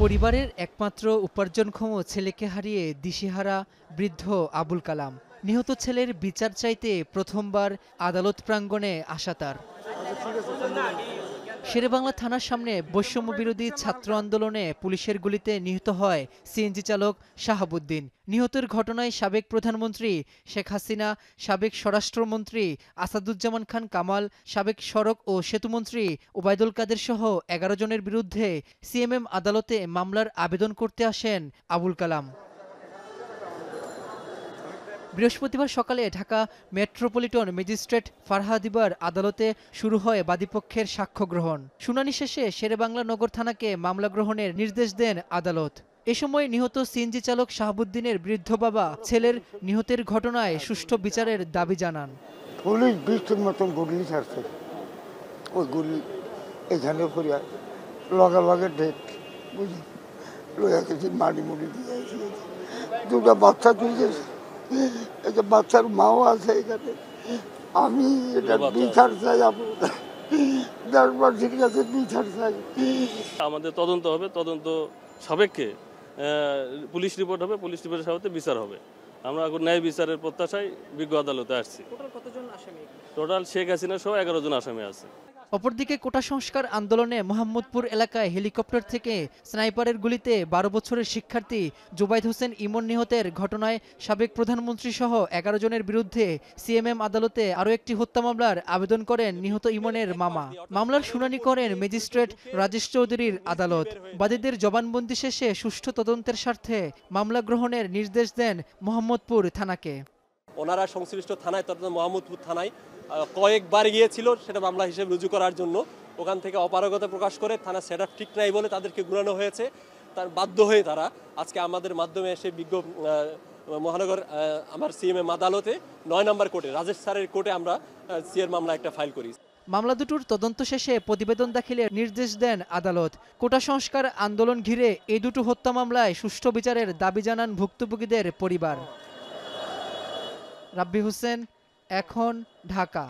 পরিবারের একমাত্র উপার্জনক্ষম ছেলেকে হারিয়ে দিশেহারা বৃদ্ধ আবুল কালাম। নিহত ছেলের বিচার চাইতে প্রথমবার আদালত প্রাঙ্গণে আসা তার। শেরেবাংলা থানার সামনে বৈষম্য বিরোধী ছাত্র আন্দোলনে পুলিশের গুলিতে নিহত হয় সিএনজি চালক শাহাবুদ্দিন। নিহতের ঘটনায় সাবেক প্রধানমন্ত্রী শেখ হাসিনা, সাবেক স্বরাষ্ট্রমন্ত্রী আসাদুজ্জামান খান কামাল, সাবেক সড়ক ও সেতুমন্ত্রী ওবায়দুল কাদের সহ ১১ জনের বিরুদ্ধে সিএমএম আদালতে মামলার আবেদন করতে আসেন আবুল কালাম। বৃহস্পতিবার সকালে ঢাকা মেট্রোপলিটন ম্যাজিস্ট্রেট ফারহাদিবার আদালতে শুরু হয় বাদীপক্ষের সাক্ষ্য গ্রহণ। শুনানি শেষে শেরেবাংলা নগর থানাকে মামলা গ্রহণের নির্দেশ দেন আদালত। এ সময় নিহত সিএনজি চালক শাহাবুদ্দিনের বৃদ্ধ বাবা ছেলের নিহতের ঘটনায় সুষ্ঠু বিচারের দাবি জানান। পুলিশ ২০টির মতন গুলি ছাড়ছে, ওই গুলি এখানে করিয়া লগে ডেট বুঝি লইয়া গেছি, মাটি মুড়ি দিয়ে দুটা বাচ্চা তুই গেছে, এই যে বাচ্চার মাও আছে এখানে। আমি এটা বিচার চাই, দেশবাসীর কাছে বিচার চাই। আমাদের তদন্ত হবে, তদন্ত সাপেক্ষে পুলিশ রিপোর্ট হবে, পুলিশ রিপোর্টের সাথে বিচার হবে। আমরা এখন ন্যায় বিচারের প্রত্যাশায় বিজ্ঞ আদালতে আসছি। টোটাল শেখ হাসিনা সহ ১১ জন আসামি আছে। অপরদিকে কোটা সংস্কার আন্দোলনে মোহাম্মদপুর এলাকায় হেলিকপ্টার থেকে স্নাইপারের গুলিতে ১২ বছরের শিক্ষার্থী জুবাইদ হোসেন ইমন নিহতের ঘটনায় সাবেক প্রধানমন্ত্রী সহ ১১ জনের বিরুদ্ধে সিএমএম আদালতে আরও একটি হত্যা মামলার আবেদন করেন নিহত ইমনের মামা। মামলার শুনানি করেন ম্যাজিস্ট্রেট রাজেশ চৌধুরীর আদালত। বাদীদের জবানবন্দি শেষে সুষ্ঠু তদন্তের স্বার্থে মামলা গ্রহণের নির্দেশ দেন মোহাম্মদপুর থানাকে। ওনারা সংশ্লিষ্ট থানায়, তথা মোহাম্মদপুর থানায় কয়েকবার গিয়েছিল সেটা মামলা হিসেবে রুজু করার জন্য। ওখান থেকে অপারগতা প্রকাশ করে থানা সেট আপ ঠিক নাই বলে তাদেরকে ঘুরানো হয়েছে। তার বাধ্য হয়ে তারা আজকে আমাদের মাধ্যমে এসে বিজ্ঞ মহানগর আমার সিএমএম আদালতে ৯ নম্বর কোর্টে, রাজেশ স্যারের কোর্টে আমরা সিএর মামলা একটা ফাইল করি। মামলা দুটোর তদন্ত শেষে প্রতিবেদন দাখিলের নির্দেশ দেন আদালত। কোটা সংস্কার আন্দোলন ঘিরে এই দুটো হত্যা মামলায় সুষ্ঠু বিচারের দাবি জানান ভুক্তভোগীদের পরিবার। রাব্বি হোসেন, এখন, ঢাকা।